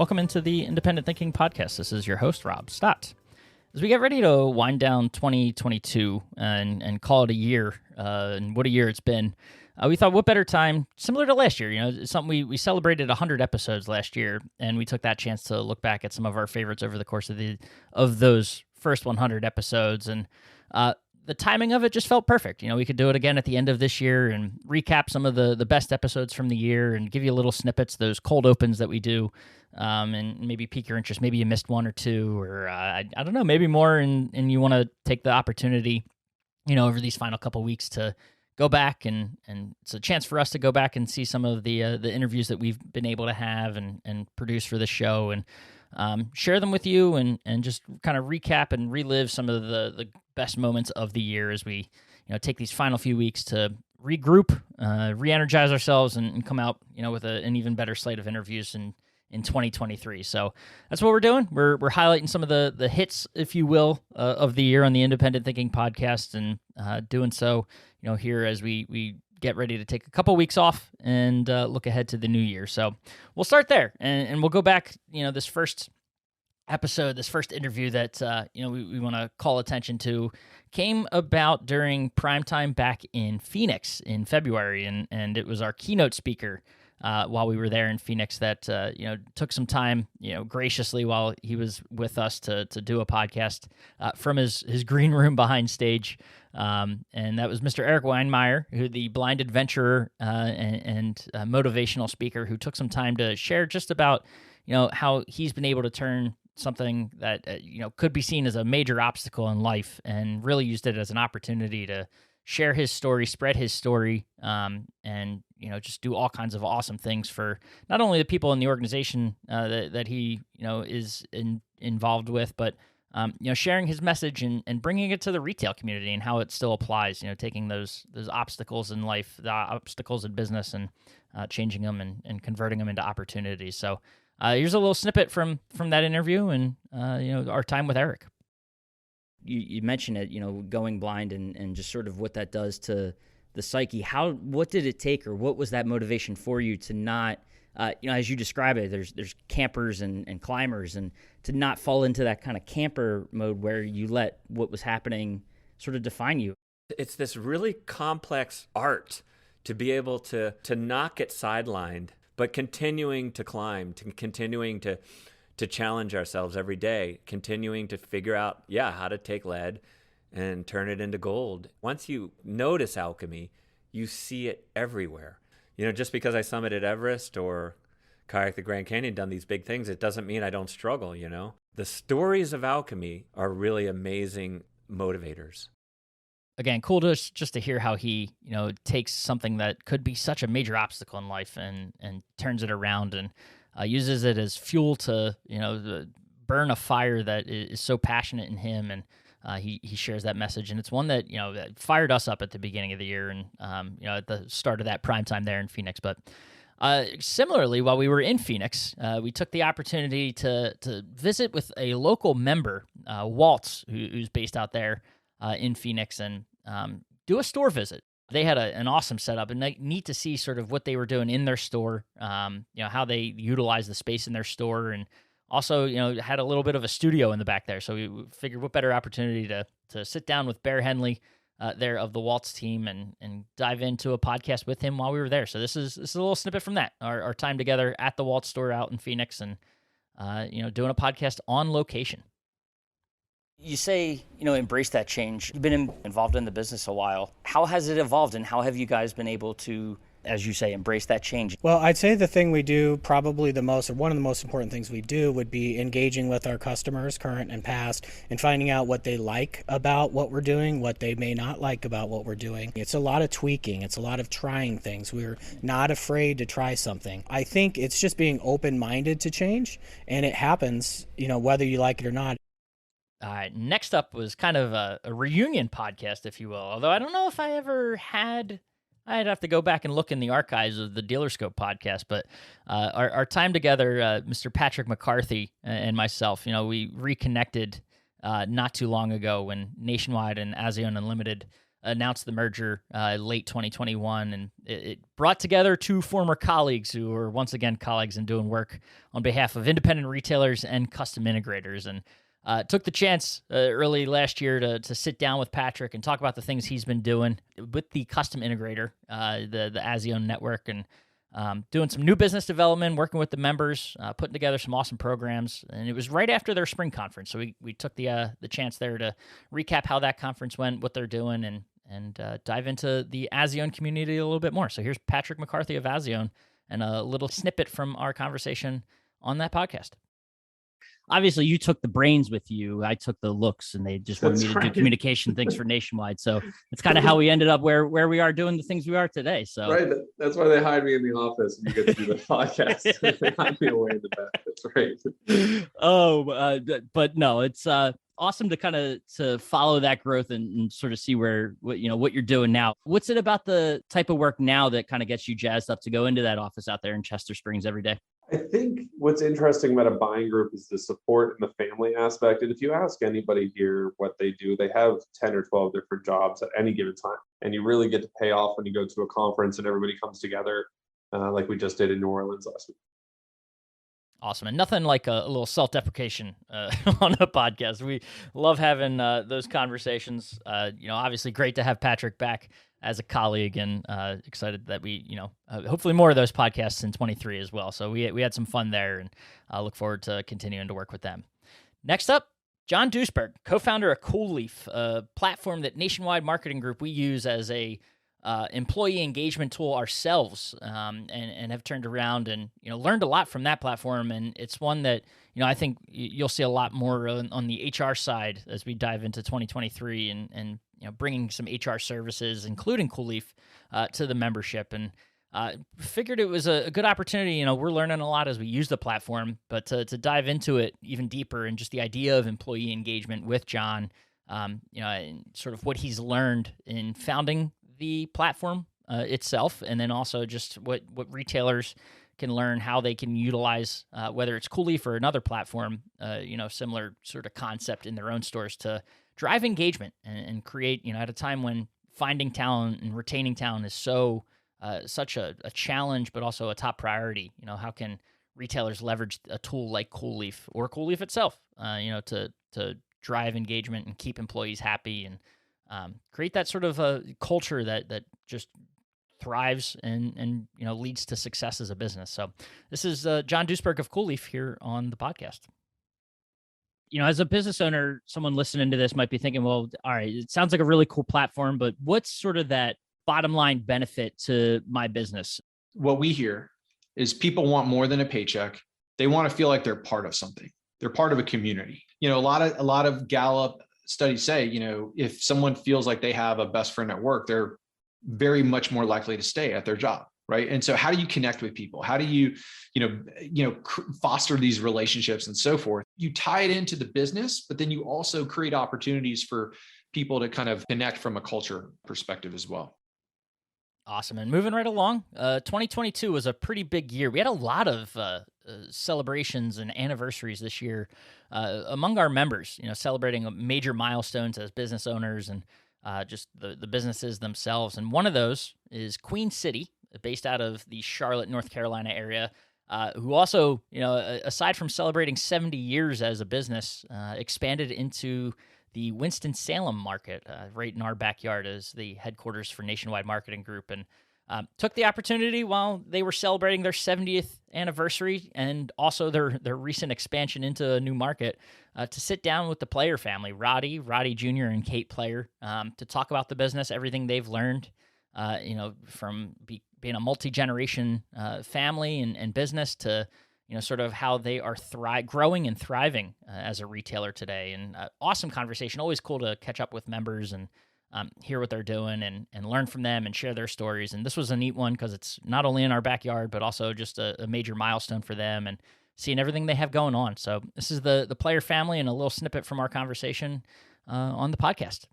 Welcome into the Independent Thinking Podcast. This is your host, Rob Stott. As we get ready to wind down 2022 and call it a year, and what a year it's been, we thought what better time, similar to last year, it's something we celebrated 100 episodes last year, and we took that chance to look back at some of our favorites over the course of those first 100 episodes, and the timing of it just felt perfect. We could do it again at the end of this year and recap some of the best episodes from the year and give you little snippets, those cold opens that we do, and maybe pique your interest. Maybe you missed one or two, or I don't know, maybe more, and you want to take the opportunity, over these final couple weeks to go back, and it's a chance for us to go back and see some of the interviews that we've been able to have and produce for the show, and share them with you, and just kind of recap and relive some of the best moments of the year as we take these final few weeks to regroup, re-energize ourselves, and come out with an even better slate of interviews in 2023. So that's what we're doing. We're highlighting some of the hits, if you will, of the year on the Independent Thinking Podcast, and doing so here as we get ready to take a couple weeks off and look ahead to the new year. So we'll start there, and we'll go back, this first episode, this first interview that, we want to call attention to, came about during primetime back in Phoenix in February, and it was our keynote speaker while we were there in Phoenix that, took some time, graciously while he was with us to do a podcast from his green room behind stage. And that was Mr. Eric Weinmeier, who the blind adventurer and motivational speaker, who took some time to share just about, how he's been able to turn something that, could be seen as a major obstacle in life, and really used it as an opportunity to share his story, spread his story, and just do all kinds of awesome things for not only the people in the organization that he is involved with, but sharing his message and bringing it to the retail community and how it still applies. Taking those obstacles in life, the obstacles in business, and changing them and converting them into opportunities. So here's a little snippet from that interview and our time with Eric. You mentioned it, going blind and just sort of what that does to the psyche. What did it take, or what was that motivation for you to not, as you describe it, there's campers and climbers, and to not fall into that kind of camper mode where you let what was happening sort of define you? It's this really complex art to be able to not get sidelined, but continuing to climb, continuing to challenge ourselves every day, continuing to figure out, how to take lead and turn it into gold. Once you notice alchemy, you see it everywhere. Just because I summited Everest or kayak the Grand Canyon, done these big things, it doesn't mean I don't struggle, The stories of alchemy are really amazing motivators. Again, cool just to hear how he, takes something that could be such a major obstacle in life and turns it around and uses it as fuel to, burn a fire that is so passionate in him. And he shares that message. And it's one that, that fired us up at the beginning of the year and, at the start of that prime time there in Phoenix. But similarly, while we were in Phoenix, we took the opportunity to visit with a local member, Waltz, who's based out there in Phoenix, and do a store visit. They had an awesome setup, and neat to see sort of what they were doing in their store, how they utilize the space in their store, and also, had a little bit of a studio in the back there. So we figured what better opportunity to sit down with Bear Henley there of the Waltz team and dive into a podcast with him while we were there. So this is a little snippet from that, our time together at the Waltz store out in Phoenix, and doing a podcast on location. You say, embrace that change. You've been involved in the business a while. How has it evolved, and how have you guys been able to, as you say, embrace that change? Well, I'd say the thing we do probably the most, or one of the most important things we do, would be engaging with our customers, current and past, and finding out what they like about what we're doing, what they may not like about what we're doing. It's a lot of tweaking. It's a lot of trying things. We're not afraid to try something. I think it's just being open-minded to change, and it happens, whether you like it or not. All right, next up was kind of a reunion podcast, if you will. Although I don't know if I ever had, I'd have to go back and look in the archives of the Dealerscope podcast. But our time together, Mr. Patrick McCarthy and myself, we reconnected not too long ago when Nationwide and ASEAN Unlimited announced the merger late 2021, and it brought together two former colleagues who were once again colleagues in doing work on behalf of independent retailers and custom integrators. And took the chance early last year to sit down with Patrick and talk about the things he's been doing with the custom integrator, the Azione network, and doing some new business development, working with the members, putting together some awesome programs. And it was right after their spring conference, so we took the chance there to recap how that conference went, what they're doing, and dive into the Azione community a little bit more. So here's Patrick McCarthy of Azione and a little snippet from our conversation on that podcast. Obviously, you took the brains with you. I took the looks, and they just wanted me to do communication things for Nationwide. So it's kind of how we ended up where we are doing the things we are today. So right, that's why they hired me in the office, and you get to do the podcast. They hired me away in the back. That's right. But no, it's awesome to kind of to follow that growth and sort of see what you're doing now. What's it about the type of work now that kind of gets you jazzed up to go into that office out there in Chester Springs every day? I think what's interesting about a buying group is the support and the family aspect. And if you ask anybody here what they do, they have 10 or 12 different jobs at any given time. And you really get to pay off when you go to a conference and everybody comes together like we just did in New Orleans last week. Awesome. And nothing like a little self-deprecation on a podcast. We love having those conversations. Obviously great to have Patrick back as a colleague, and excited that we, hopefully more of those podcasts in 23 as well. So we had some fun there, and I look forward to continuing to work with them. Next up, John Duesberg, co-founder of CoolLeaf, a platform that Nationwide Marketing Group we use as a employee engagement tool ourselves, and have turned around and learned a lot from that platform. And it's one that I think you'll see a lot more on the HR side as we dive into 2023 and bringing some HR services, including CoolLeaf, to the membership. And figured it was a good opportunity. We're learning a lot as we use the platform, but to dive into it even deeper and just the idea of employee engagement with John, and sort of what he's learned in founding the platform itself, and then also just what retailers can learn, how they can utilize, whether it's CoolLeaf or another platform, similar sort of concept in their own stores to drive engagement and create, at a time when finding talent and retaining talent is such a challenge, but also a top priority. How can retailers leverage a tool like CoolLeaf or CoolLeaf itself, to drive engagement and keep employees happy and create that sort of a culture that just thrives and leads to success as a business. So this is John Duesberg of CoolLeaf here on the podcast. As a business owner, someone listening to this might be thinking, well, all right, it sounds like a really cool platform, but what's sort of that bottom line benefit to my business? What we hear is people want more than a paycheck. They want to feel like they're part of something. They're part of a community. A lot of Gallup studies say, if someone feels like they have a best friend at work, they're very much more likely to stay at their job. Right. And so how do you connect with people? How do you, foster these relationships and so forth? You tie it into the business, but then you also create opportunities for people to kind of connect from a culture perspective as well. Awesome. And moving right along, 2022 was a pretty big year. We had a lot of celebrations and anniversaries this year among our members, celebrating major milestones as business owners and just the businesses themselves. And one of those is Queen City, based out of the Charlotte, North Carolina area, who also, aside from celebrating 70 years as a business, expanded into the Winston-Salem market, right in our backyard as the headquarters for Nationwide Marketing Group, and took the opportunity while they were celebrating their 70th anniversary and also their recent expansion into a new market to sit down with the Player family, Roddy Jr. and Kate Player, to talk about the business, everything they've learned, from being a multi-generation family and business to sort of how they are growing and thriving as a retailer today. And awesome conversation. Always cool to catch up with members and hear what they're doing and learn from them and share their stories. And this was a neat one because it's not only in our backyard, but also just a major milestone for them and seeing everything they have going on. So this is the Player family and a little snippet from our conversation on the podcast.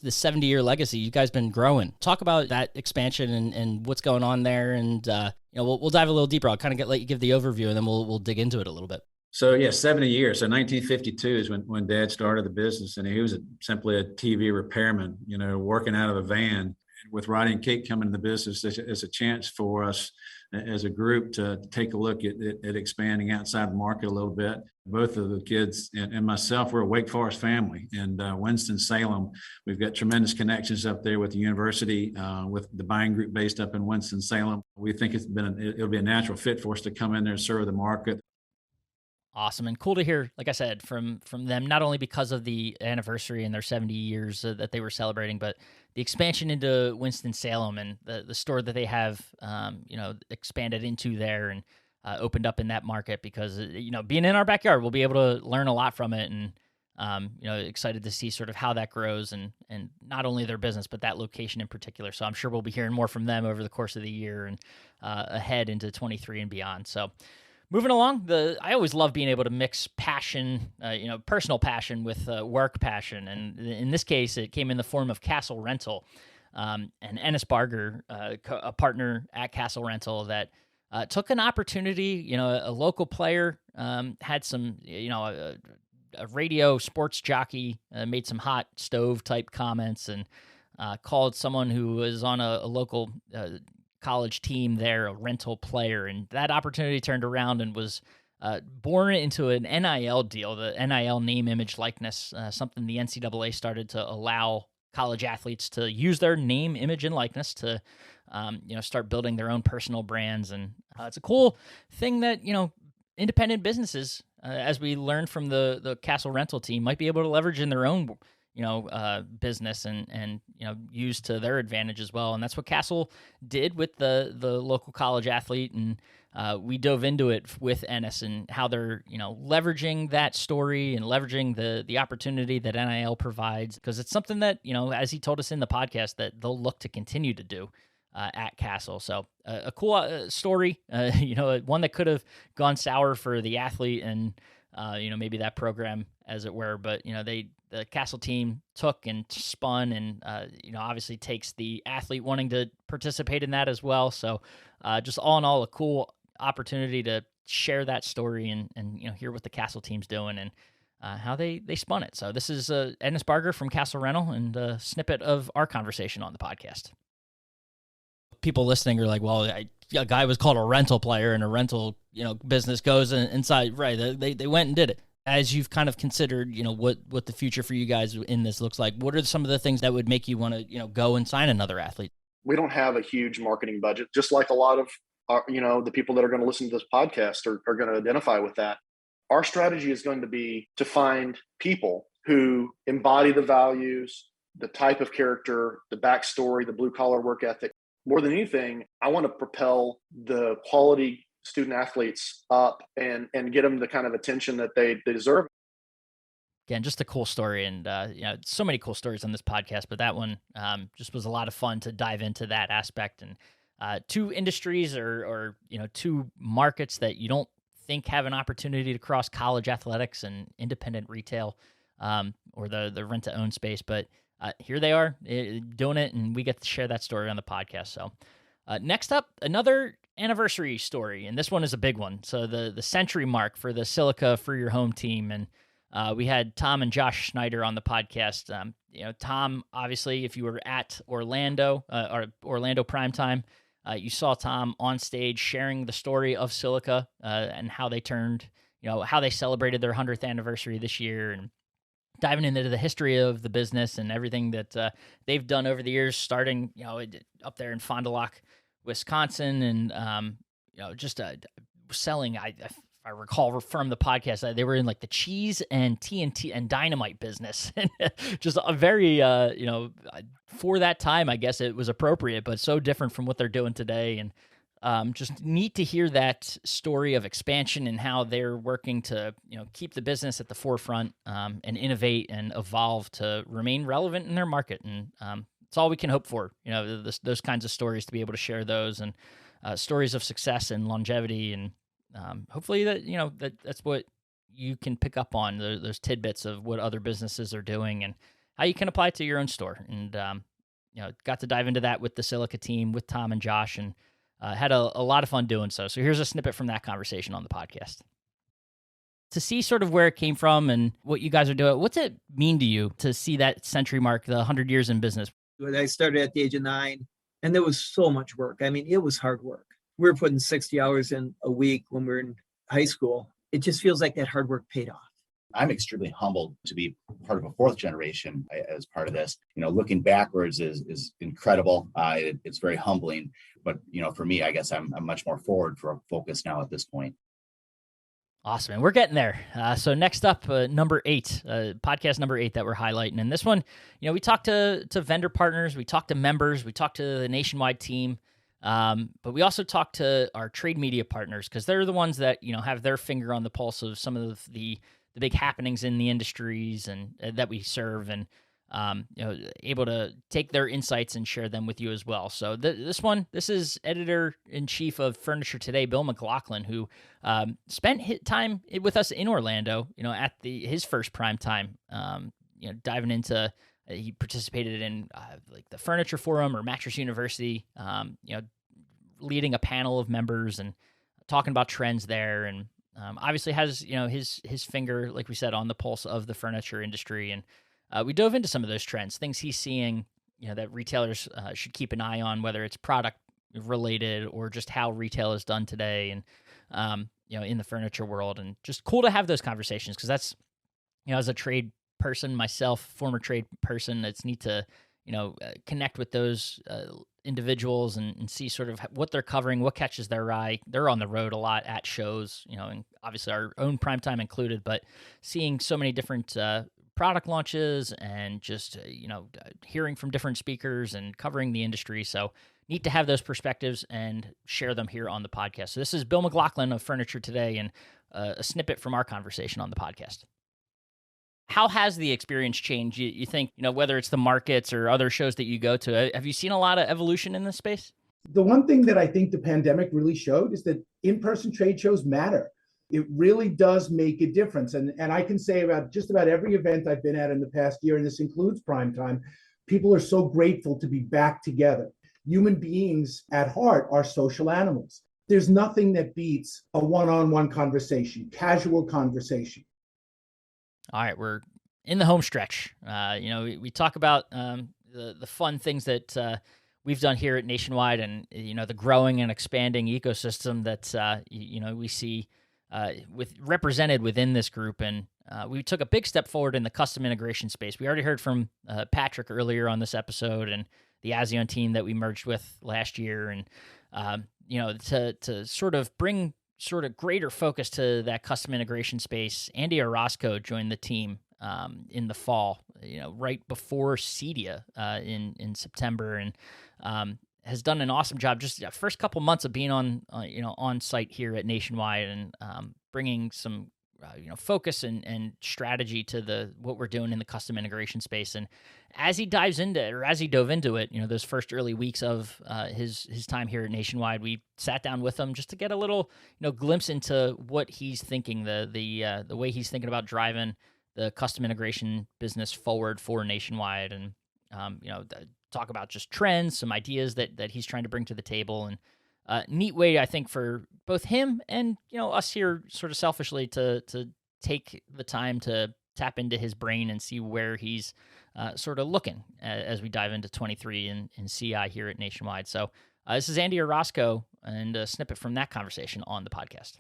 The 70-year legacy, you guys been growing. Talk about that expansion and what's going on there, and we'll dive a little deeper. I'll kind of let you give the overview, and then we'll dig into it a little bit. So yeah, 70 years. So 1952 is when Dad started the business, and he was simply a TV repairman, working out of a van. With Roddy and Kate coming to the business, it's a chance for us as a group to take a look at expanding outside the market a little bit. Both of the kids and myself, we're a Wake Forest family, and Winston-Salem, we've got tremendous connections up there with the university, with the buying group based up in Winston-Salem. We think it'll be a natural fit for us to come in there and serve the market. Awesome and cool to hear, like I said, from them, not only because of the anniversary and their 70 years that they were celebrating, but the expansion into Winston-Salem and the store that they have, expanded into there and opened up in that market because, being in our backyard, we'll be able to learn a lot from it and, excited to see sort of how that grows and not only their business, but that location in particular. So I'm sure we'll be hearing more from them over the course of the year and ahead into 23 and beyond. So moving along, I always love being able to mix passion, personal passion with work passion. And in this case, it came in the form of Castle Rental. And Ennis Barger, a partner at Castle Rental that took an opportunity, a local player, had some, a radio sports jockey, made some hot stove type comments and called someone who was on a local college team there a rental player, and that opportunity turned around and was born into an NIL deal, the NIL name, image, likeness, something the NCAA started to allow college athletes to use their name, image, and likeness to start building their own personal brands. And it's a cool thing that independent businesses, as we learned from the Castle Rental team, might be able to leverage in their own business and use to their advantage as well. And that's what Castle did with the local college athlete. And we dove into it with Ennis and how they're, leveraging that story and leveraging the opportunity that NIL provides, because it's something that, as he told us in the podcast, that they'll look to continue to do at Castle. So a cool story, one that could have gone sour for the athlete and, maybe that program, as it were. But, the Castle team took and spun and, obviously takes the athlete wanting to participate in that as well. So just all in all, a cool opportunity to share that story and hear what the Castle team's doing and how they spun it. So this is Ennis Barger from Castle Rental and a snippet of our conversation on the podcast. People listening are like, well, a guy was called a rental player and a rental, business goes inside. Right. They went and did it. As you've kind of considered, what the future for you guys in this looks like, what are some of the things that would make you want to, go and sign another athlete? We don't have a huge marketing budget, just like a lot of, the people that are going to listen to this podcast are going to identify with that. Our strategy is going to be to find people who embody the values, the type of character, the backstory, the blue collar work ethic. More than anything, I want to propel the quality student athletes up and get them the kind of attention that they deserve. Again, just a cool story, and so many cool stories on this podcast, but that one just was a lot of fun to dive into that aspect. And two industries or two markets that you don't think have an opportunity to cross: college athletics and independent retail, or the rent to own space. But here they are doing it, and we get to share that story on the podcast. So next up, another anniversary story, and this one is a big one. So the century mark for the Silica For Your Home team, and we had Tom and Josh Schneider on the podcast. Tom, obviously, if you were at Orlando or Orlando Primetime, you saw Tom on stage sharing the story of Silica and how they turned, how they celebrated their 100th anniversary this year, and diving into the history of the business and everything that they've done over the years, starting, up there in Fond du Lac, Wisconsin, and just selling. If I recall from the podcast, they were in like the cheese and TNT and dynamite business, and just a very for that time, I guess it was appropriate, but so different from what they're doing today. And just neat to hear that story of expansion and how they're working to keep the business at the forefront and innovate and evolve to remain relevant in their market. And it's all we can hope for, those kinds of stories, to be able to share those and stories of success and longevity. And hopefully that's what you can pick up on, those tidbits of what other businesses are doing and how you can apply it to your own store. And got to dive into that with the Silica team, with Tom and Josh, and had a lot of fun doing so. So here's a snippet from that conversation on the podcast. To see sort of where it came from and what you guys are doing, what's it mean to you to see that century mark, the 100 years in business? I started at the age of 9, and there was so much work. I mean, it was hard work. We were putting 60 hours in a week when we were in high school. It just feels like that hard work paid off. I'm extremely humbled to be part of a fourth generation as part of this. Looking backwards is incredible. It's very humbling. But, for me, I guess I'm much more forward focused now at this point. Awesome. And we're getting there. So next up, number 8, podcast number 8 that we're highlighting. And this one, we talked to vendor partners, we talked to members, we talked to the nationwide team, but we also talked to our trade media partners because they're the ones that, have their finger on the pulse of some of the big happenings in the industries and that we serve, and able to take their insights and share them with you as well. So this is editor-in-chief of Furniture Today, Bill McLaughlin, who spent his time with us in Orlando, at his first prime time, diving into, he participated in like the Furniture Forum or Mattress University, leading a panel of members and talking about trends there, and obviously has, his finger, like we said, on the pulse of the furniture industry. And we dove into some of those trends, things he's seeing, that retailers should keep an eye on, whether it's product related or just how retail is done today, and in the furniture world. And just cool to have those conversations because that's, as a trade person myself, former trade person, it's neat to connect with those individuals and see sort of what they're covering, what catches their eye. They're on the road a lot at shows, and obviously our own prime time included, but seeing so many different product launches and just, hearing from different speakers and covering the industry. So neat to have those perspectives and share them here on the podcast. So this is Bill McLaughlin of Furniture Today and a snippet from our conversation on the podcast. How has the experience changed? You think, whether it's the markets or other shows that you go to, have you seen a lot of evolution in this space? The one thing that I think the pandemic really showed is that in-person trade shows matter. It really does make a difference. And I can say about just about every event I've been at in the past year, and this includes primetime, people are so grateful to be back together. Human beings at heart are social animals. There's nothing that beats a one-on-one conversation, casual conversation. All right, we're in the home stretch. We talk about the fun things that we've done here at Nationwide, and the growing and expanding ecosystem that we see represented within this group. And we took a big step forward in the custom integration space. We already heard from Patrick earlier on this episode, and the Azion team that we merged with last year, and to sort of bring sort of greater focus to that custom integration space. Andy Orozco joined the team in the fall, right before CEDIA in September, and has done an awesome job just the first couple months of being on site here at Nationwide, and bringing some focus and strategy to what we're doing in the custom integration space. And as he dove into it, those first early weeks of his time here at Nationwide, we sat down with him just to get a little glimpse into what he's thinking, the way he's thinking about driving the custom integration business forward for Nationwide, and talk about just trends, some ideas that he's trying to bring to the table, and neat way, I think, for both him and us here, sort of selfishly, to take the time to tap into his brain and see where he's sort of looking as we dive into 23 in CI here at Nationwide. So this is Andy Orozco, and a snippet from that conversation on the podcast.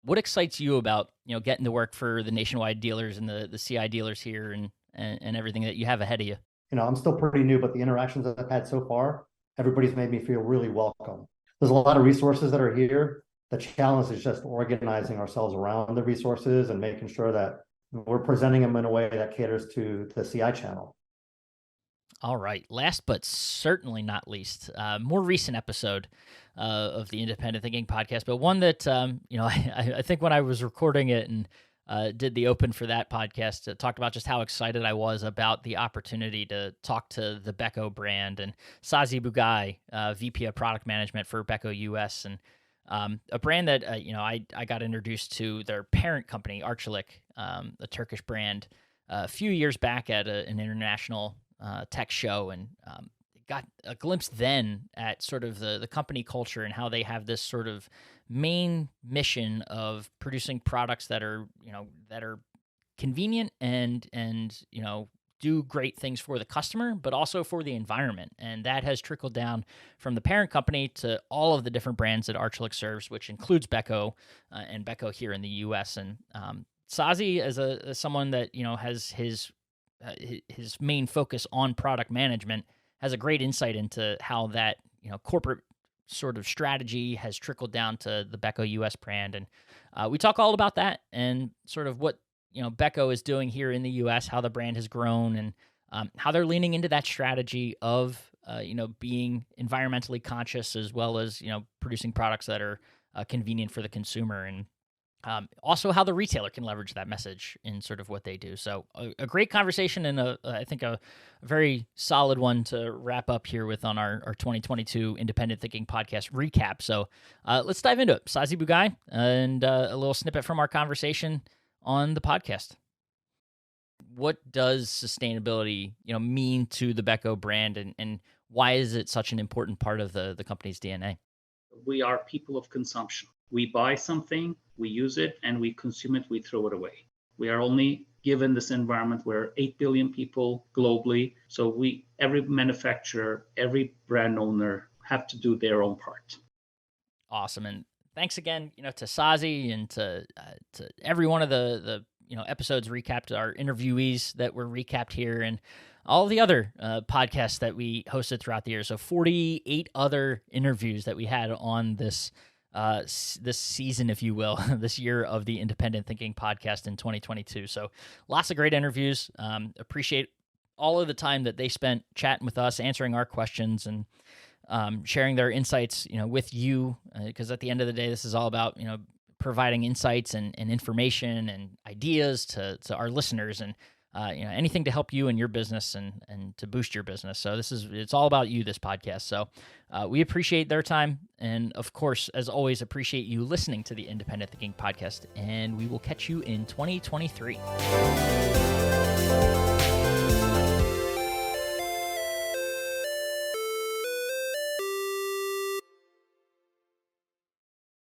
What excites you about getting to work for the Nationwide dealers and the CI dealers here, and everything that you have ahead of you? I'm still pretty new, but the interactions that I've had so far, everybody's made me feel really welcome. There's a lot of resources that are here. The challenge is just organizing ourselves around the resources and making sure that we're presenting them in a way that caters to the CI channel. All right. Last but certainly not least, more recent episode of the Independent Thinking podcast, but one that, I think when I was recording it and did the open for that podcast, talked about just how excited I was about the opportunity to talk to the Beko brand, and Sazi Bugai, VP of Product Management for Beko US, and a brand that I got introduced to their parent company, Arçelik, a Turkish brand, a few years back at an international tech show, and got a glimpse then at sort of the company culture and how they have this sort of main mission of producing products that are, that are convenient and do great things for the customer, but also for the environment. And that has trickled down from the parent company to all of the different brands that Arçelik serves, which includes Beko and Beko here in the U.S. And Sazi, as someone that has his main focus on product management, has a great insight into how that corporate sort of strategy has trickled down to the Beko U.S. brand. And we talk all about that and sort of what Beko is doing here in the U.S., how the brand has grown, and how they're leaning into that strategy of being environmentally conscious as well as producing products that are convenient for the consumer, and also how the retailer can leverage that message in sort of what they do. So a great conversation, and I think a very solid one to wrap up here with on our 2022 Independent Thinking Podcast recap. So let's dive into it. Sazi Bugai, and a little snippet from our conversation on the podcast. What does sustainability, mean to the Beko brand, and why is it such an important part of the company's DNA? We are people of consumption. We buy something, we use it, and we consume it, we throw it away. We are only given this environment where 8 billion people globally. So every manufacturer, every brand owner have to do their own part. Awesome. And thanks again, to Sazi and to every one of the episodes recapped, our interviewees that were recapped here, and all the other podcasts that we hosted throughout the year. So 48 other interviews that we had on this season, if you will, this year of the Independent Thinking Podcast in 2022. So lots of great interviews. Appreciate all of the time that they spent chatting with us, answering our questions, and sharing their insights, with you, because at the end of the day, this is all about, providing insights and information and ideas to our listeners, and anything to help you in your business and to boost your business. So it's all about you, this podcast. So we appreciate their time, and of course, as always, appreciate you listening to the Independent Thinking Podcast, and we will catch you in 2023.